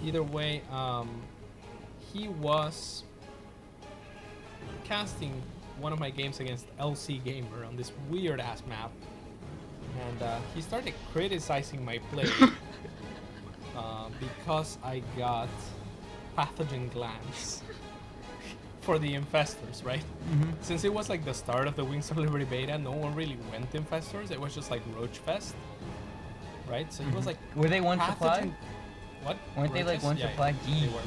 Either way, he was casting one of my games against LC Gamer on this weird ass map, and he started criticizing my play because I got pathogen glands for the infestors, right? Since it was like the start of the Wings of Liberty beta, no one really went to infestors. It was just like Roach Fest, right? So he was like, were they one supply? What? Weren't they like one supply? They were.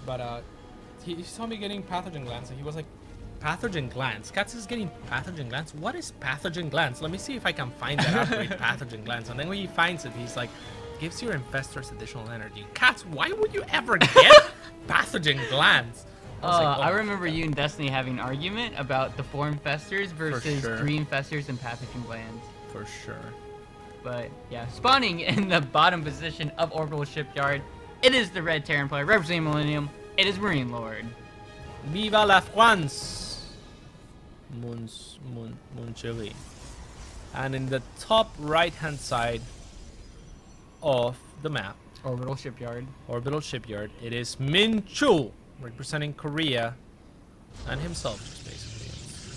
But he saw me getting pathogen glands, and he was like, pathogen glands? Cats is getting pathogen glands? What is pathogen glands? Let me see if I can find that upgrade, pathogen glands. And then when he finds it, he's like, gives your infestors additional energy. Cats, why would you ever get pathogen glands? I remember you and Destiny having an argument about the 4 infestors versus 3 infestors and pathogen glands. For sure. But yeah, spawning in the bottom position of Orbital Shipyard, it is the Red Terran player representing Millennium. It is MarineLorD. Viva la France! Moncheri. And in the top right-hand side of the map, Orbital Shipyard, it is Min Chul, representing Korea, and himself, just basically.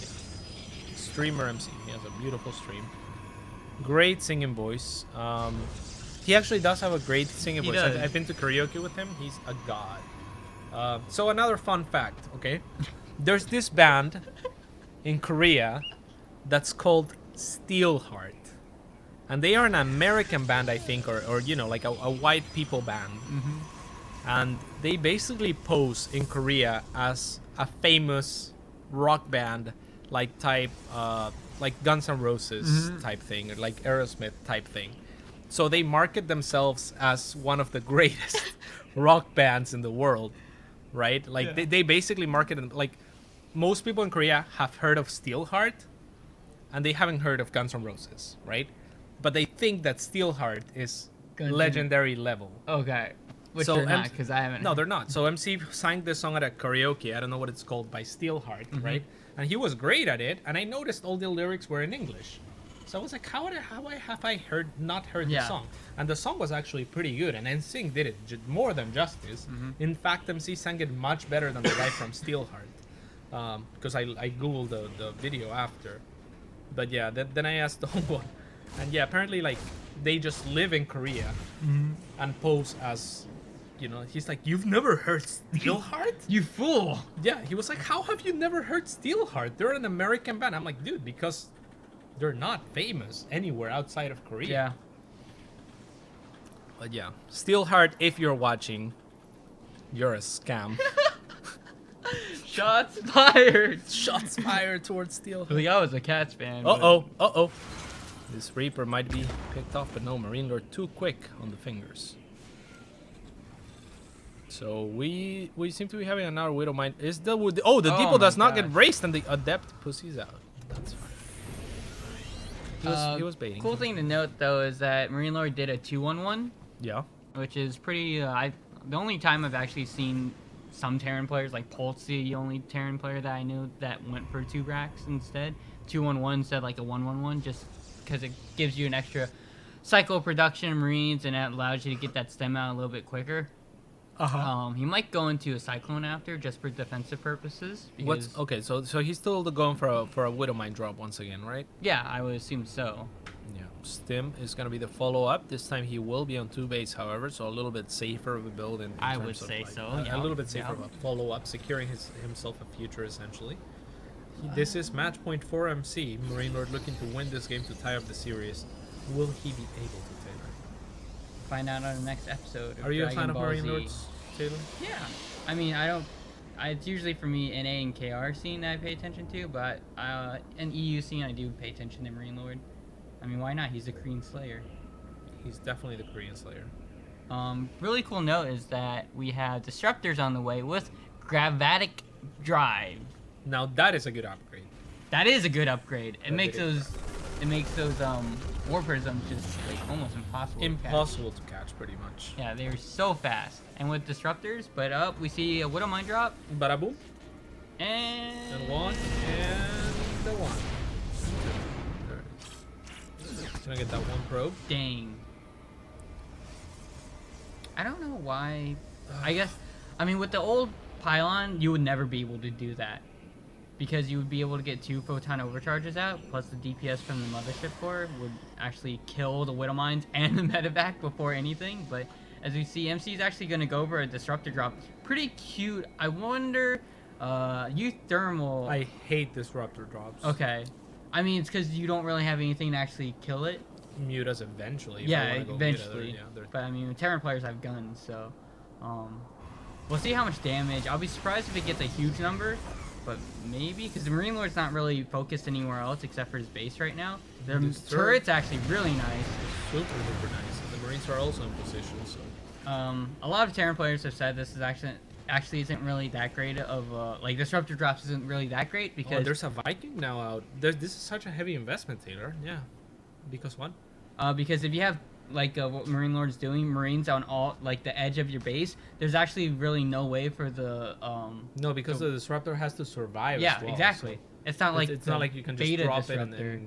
Yeah. Streamer MC. He has a beautiful stream. Great singing voice. He actually does have a great singing voice. I've been to karaoke with him. He's a god. So another fun fact, okay? There's this band in Korea that's called Steelheart. And they are an American band, I think, or you know, like a white people band. And they basically pose in Korea as a famous rock band, like type, like Guns N' Roses type thing, or like Aerosmith type thing. So they market themselves as one of the greatest rock bands in the world, right? Like they basically market them, like most people in Korea have heard of Steelheart, and they haven't heard of Guns N' Roses, right? But they think that Steelheart is legendary level. Okay. Which they're not, because I haven't. No, they're not. So MC sang this song at a karaoke. I don't know what it's called, by Steelheart, right? And he was great at it. And I noticed all the lyrics were in English. So I was like, how have I not heard the song? And the song was actually pretty good. And NSYNC did it more than justice. In fact, MC sang it much better than the guy from Steelheart. Because I googled the video after. But yeah, then I asked the homeboy. And yeah, apparently like they just live in Korea and pose as, you know, he's like, you've never heard Steelheart? You fool! Yeah, he was like, how have you never heard Steelheart? They're an American band. I'm like, dude, because they're not famous anywhere outside of Korea. Yeah. But yeah, Steelheart, if you're watching, you're a scam. Shots fired! Shots fired towards Steelheart. Like, I was a Cats fan. Uh-oh. This Reaper might be picked off, but no, MarineLorD too quick on the fingers. So we seem to be having another Widow Mine. Is the depot does not get raced, and the Adept pussy's out. That's fine. He was baiting. Cool thing to note though is that MarineLorD did a 2-1-1. Yeah. Which is pretty. The only time I've actually seen some Terran players, like Pulse, the only Terran player that I knew that went for 2 racks instead. 2-1-1 instead of like a 1-1-1, just because it gives you an extra cycle of production in Marines, and that allows you to get that stem out a little bit quicker. He might go into a Cyclone after, just for defensive purposes. Okay? So he's still going for a Widow Mine drop once again, right? Yeah, I would assume so. Yeah. Stim is gonna be the follow-up. This time he will be on 2 base, however, so a little bit safer of a build. I would say so. A little bit safer of a follow-up, securing himself a future essentially. This is match point 4 MC. MarineLorD looking to win this game to tie up the series. Will he be able to, Taylor? Find out on the next episode. Are you a fan of MarineLorD, Taylor? Yeah. I mean, it's usually for me NA and KR scene that I pay attention to, but an EU scene I do pay attention to MarineLorD. I mean, why not? He's a Korean Slayer. He's definitely the Korean Slayer. Really cool note is that we have Disruptors on the way with Gravatic Drive. Now that is a good upgrade. That is a good upgrade. It makes those War Prisms just like almost impossible to catch, pretty much. Yeah, they're so fast. And with Disruptors, but up we see a Widow Mine drop. Bada boom. And one and the one. Can I get that one probe? Dang. I don't know why I guess, I mean, with the old pylon, you would never be able to do that. Because you would be able to get 2 photon overcharges out, plus the DPS from the mothership core would actually kill the Widow Mines and the medevac before anything. But as we see, MC is actually going to go for a disruptor drop. Pretty cute. I wonder, youth thermal. I hate disruptor drops. Okay. I mean, it's because you don't really have anything to actually kill it. Mute us eventually. If I Yeah, wanna go eventually. mute other- But I mean, Terran players have guns, so we'll see how much damage. I'll be surprised if it gets a huge number, but maybe because the MarineLord's not really focused anywhere else except for his base right now. The This turret's actually really nice. Super duper nice. And the Marines are also in position, so. A lot of Terran players have said this is actually isn't really that great of like disruptor drops isn't really that great because there's a Viking now out. This is such a heavy investment, Taylor. Yeah. Because what? Because if you have like what MarineLord's doing, Marines on all like the edge of your base, there's actually really no way for the No, because the disruptor has to survive. yeah, as well, exactly. so It's not like it's the not like you can just beta drop disruptor. it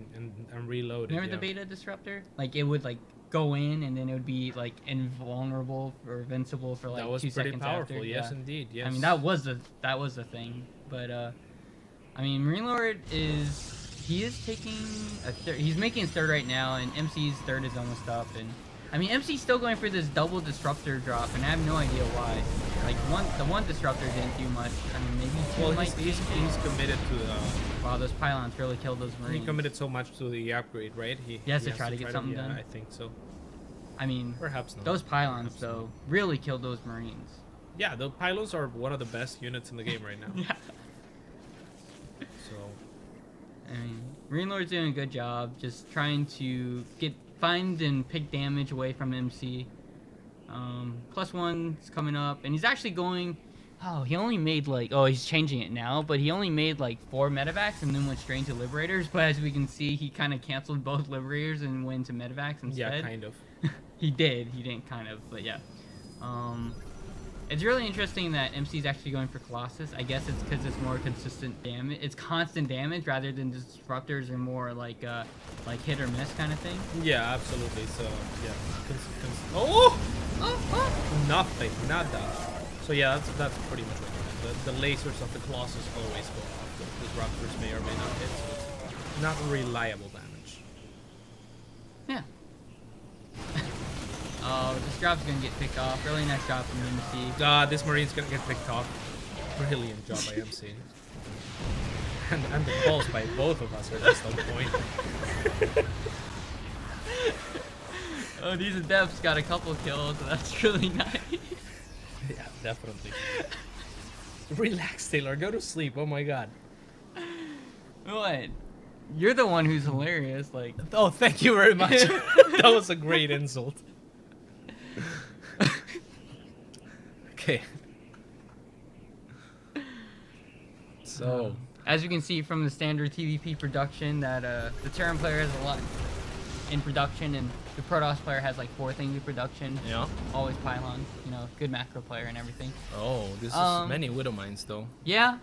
and reload Remember it. the beta disruptor? Like it would like go in and then it would be like invulnerable or invincible for like That was 2 pretty seconds powerful. after. Yes, Yeah. indeed. Yes. I mean that was the thing, but I mean MarineLord is taking a third. He's making his third right now, and MC's third is almost up. And I mean MC's still going for this double disruptor drop, and I have no idea why. Like the one disruptor didn't do much. I mean maybe two well, might he's committed to the. wow, those pylons really killed those Marines. He committed so much to the upgrade, right? He has to try to get something done. I think so. I mean, Perhaps not. those pylons Perhaps though really killed those Marines. Yeah, the pylons are one of the best units in the game right now. Yeah. So. I mean, MarineLord's doing a good job, just trying to find and pick damage away from MC. +1's coming up, and he's actually going. Oh, he only made like. Oh, he's changing it now, but he only made like 4 medevacs and then went straight to Liberators. But as we can see, he kind of canceled both Liberators and went to medevacs instead. Yeah, kind of. He did. He didn't kind of, but yeah. It's really interesting that MC's actually going for Colossus. I guess it's because it's more consistent damage. It's constant damage rather than disruptors are more like hit or miss kind of thing. Yeah, absolutely. So yeah. Oh! Nothing. Nada. So yeah, that's pretty much what it is. The lasers of the Colossus always go off. The disruptors may or may not hit, so it's not reliable damage. Yeah. Oh, this drop's gonna get picked off. Really nice drop from MC. This Marine's gonna get picked off. Brilliant job by MC. and the calls by both of us are just on point. Oh, these adepts got a couple kills. That's really nice. Yeah, definitely. Relax, Taylor. Go to sleep. Oh my god. What? You're the one who's hilarious. Like. Oh, thank you very much. That was a great insult. Okay. So, as you can see from the standard TVP production, that the Terran player has a lot in production, and the Protoss player has like 4 things in production. yeah. Always pylons, you know, good macro player and everything. Oh, this is many Widow Mines though. Yeah.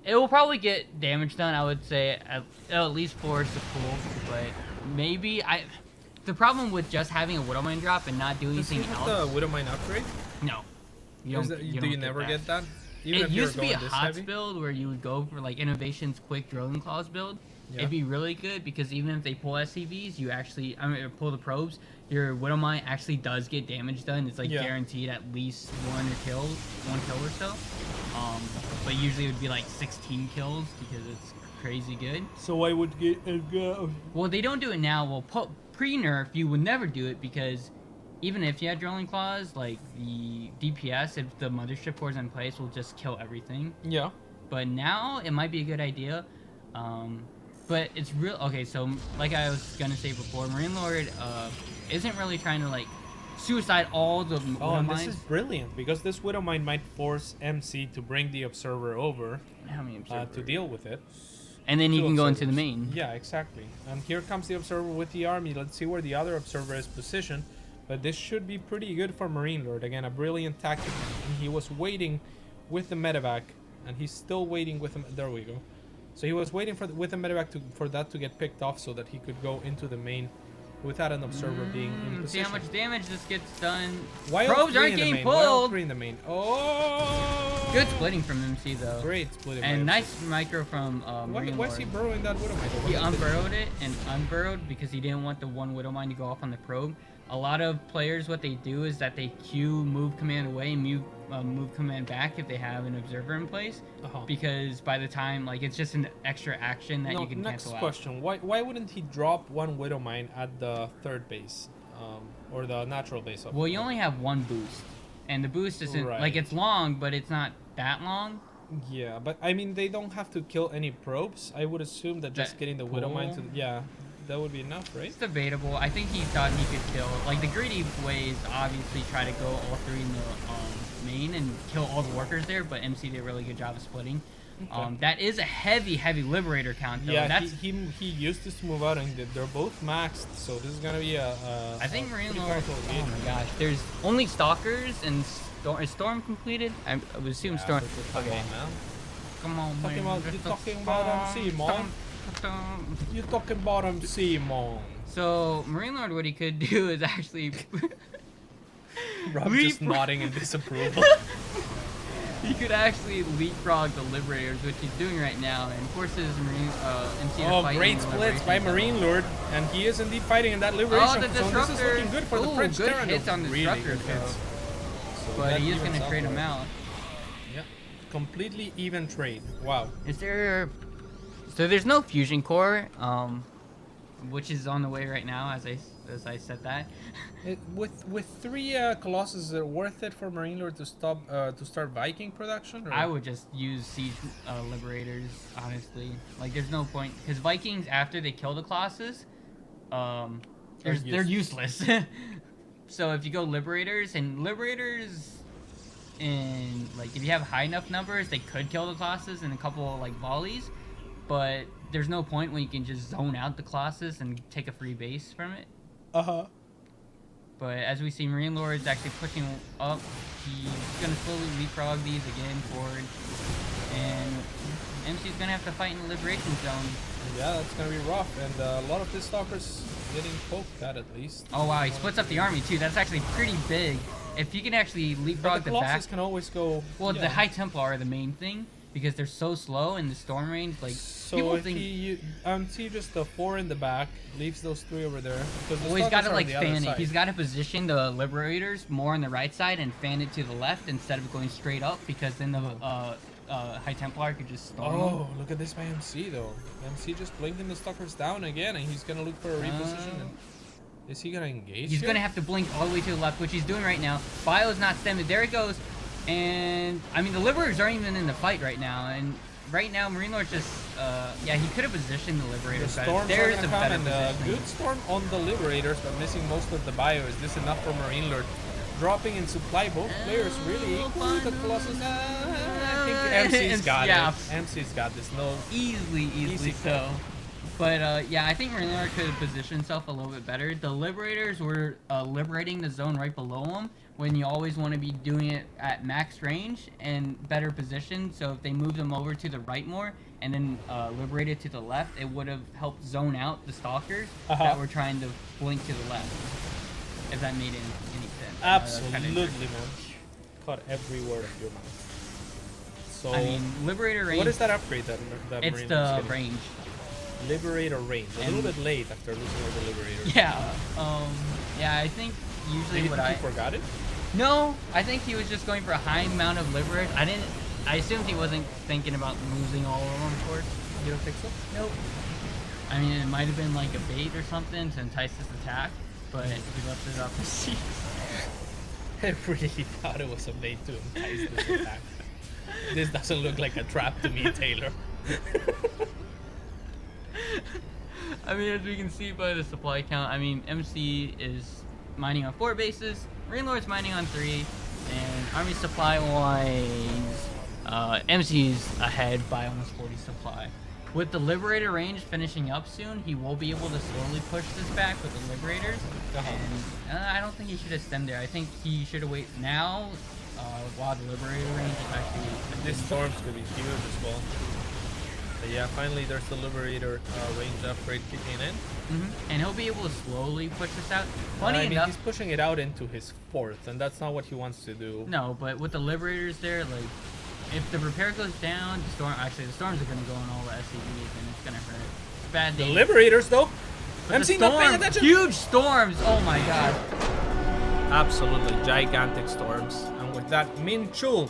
It will probably get damage done, I would say, at least force the pool, but maybe the problem with just having a Widow Mine drop and not doing Does he anything have else. the Widow Mine upgrade? No. You Is don't, that- you do don't you never that. get that? Even It if you're used to be a going this HOTS heavy? build where you would go for like Innovation's quick drilling claws build. Yeah. It'd be really good because even if they pull SCVs, pull the probes, your Widow Mine actually does get damage done. It's like Yeah. guaranteed at least one kill or so. But usually it would be like 16 kills because it's crazy good. So I would get a go. Well, they don't do it now. Well, pre-nerf, you would never do it because even if you had drilling claws, like the DPS, if the mothership core is in place, will just kill everything. Yeah. But now it might be a good idea. But it's real. Okay, so like I was gonna say before, MarineLord isn't really trying to like suicide all the Oh, Widow and Mines. this is brilliant because this Widow Mine might force MC to bring the Observer over How many to observers? deal with it. And then you Two can go into the observers. main. Yeah, exactly. And here comes the Observer with the army. Let's see where the other Observer is positioned. But this should be pretty good for MarineLord. Again, a brilliant tactic. And he was waiting with the medevac, and he's still waiting with him. There we go. So he was waiting with the medevac for that to get picked off so that he could go into the main without an observer being in position. See how much damage this gets done. Why Probes aren't getting pulled. Why in the main? Oh! Good splitting from MC though. Great splitting. And nice micro from MarineLorD. Why is he burrowing that Widowmine? He unburrowed it and unburrowed because he didn't want the one Widowmine to go off on the probe. A lot of players, what they do is that they queue move command away, move command back if they have an observer in place, because by the time, like, it's just an extra action that you can cancel out. Next question: Why wouldn't he drop one Widowmine at the third base, or the natural base? Well, you only have one boost, and the boost isn't like it's long, but it's not that long. Yeah, but I mean they don't have to kill any probes. I would assume that just getting the Widowmine to that would be enough, right? It's debatable. I think he thought he could kill. Like, the greedy way is obviously try to go all three in the main and kill all the workers there, but MC did a really good job of splitting. Okay. That is a heavy Liberator count, though. Yeah, he used this to move out, and they're both maxed, so this is gonna be a I think MarineLorD. Oh my gosh, there's only Stalkers and is Storm completed? I would assume Storm. Okay. Come on, man. You're talking about MC, Mon. You're talking about MC, Mon. So MarineLorD, what he could do is actually. Rob just nodding in disapproval. He could actually leapfrog the Liberators, which he's doing right now, and forces MC to fight. Oh, great splits by MarineLorD, and he is indeed fighting in that Liberation zone. This is looking good for the French good Terran. hits on the really Disruptor, good hits. So but he is going to trade him out. Yep, completely even trade. Wow. Is there? So there's no fusion core, which is on the way right now, as I said that. With three Colossus, is it worth it for MarineLorD to start Viking production? Or? I would just use Siege Liberators, honestly. Like, there's no point, because Vikings, after they kill the Colossus, they're useless. So if you go Liberators, and Liberators, in like, if you have high enough numbers, they could kill the Colossus in a couple like volleys, but there's no point when you can just zone out the Colossus and take a free base from it. But as we see, MarineLorD is actually pushing up. He's going to slowly leapfrog these again forward. And MC's going to have to fight in the Liberation Zone. Yeah, that's going to be rough. And a lot of his Stalkers getting poked at least. Oh, wow. He splits up the army, too. That's actually pretty big. If you can actually leapfrog the back... Colossus can always go... Well, the High Templar are the main thing, because they're so slow in the storm range. Like, so if he see just the 4 in the back, leaves those 3 over there. Well, he's got to like fan it. He's got to position the Liberators more on the right side and fan it to the left instead of going straight up, because then the High Templar could just storm. Oh, look at this by MC though. MC just blinking the Stalkers down again, and he's gonna look for a reposition. Is he gonna engage? He's gonna have to blink all the way to the left, which he's doing right now. Bio's not stemming. There it goes. And I mean, the Liberators aren't even in the fight right now, and right now MarineLorD just yeah, he could have positioned the Liberators better. There's a better position. Good storm on the Liberators, but missing most of the bio. Is this enough for MarineLorD? Dropping in supply, both players really equal. The Colossus. I think MC's got it. MC's got this. No, easily so. But yeah, I think MarineLorD could have positioned himself a little bit better. The Liberators were liberating the zone right below him, when you always want to be doing it at max range and better position. So if they moved them over to the right more and then liberated to the left, it would have helped zone out the Stalkers that were trying to blink to the left. If that made any sense. Absolutely, man. Caught every word of your mouth. So, I mean, Liberator range. What is that upgrade that it's the range. Liberator range. A little bit late after losing all the Liberators. Yeah. Yeah, I think usually Maybe you forgot it? No, I think he was just going for a high amount of Liberators. I assumed he wasn't thinking about losing all of them, of course. You don't think so? Nope. I mean, it might have been like a bait or something to entice this attack, but he left it up to see. I really thought it was a bait to entice this attack. This doesn't look like a trap to me, Taylor. I mean, as we can see by the supply count, I mean, MC is mining on 4 bases, MarineLorD's mining on 3, and army supply-wise, MC's ahead by almost 40 supply. With the Liberator range finishing up soon, he will be able to slowly push this back with the Liberators, and I don't think he should have stemmed there. I think he should have waited now, while the Liberator range is actually... This storm's going to be huge as well. But yeah, finally there's the Liberator range upgrade kicking in. And he'll be able to slowly push this out. Funny I mean, enough, he's pushing it out into his 4th, and that's not what he wants to do. no, but with the Liberators there, like, if the repair goes down, the storm. Actually, the storms are gonna go on all the SCVs, and it's gonna hurt. It's bad The day. Liberators, though. But MC the not paying storm, attention. huge storms. Oh my god. Absolutely gigantic storms. And with that, Min Chul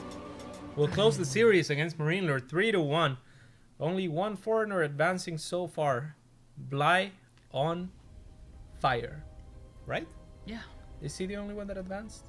will close the series against MarineLorD 3-1. Only one foreigner advancing so far. Bly on fire. Right? Yeah. Is he the only one that advanced?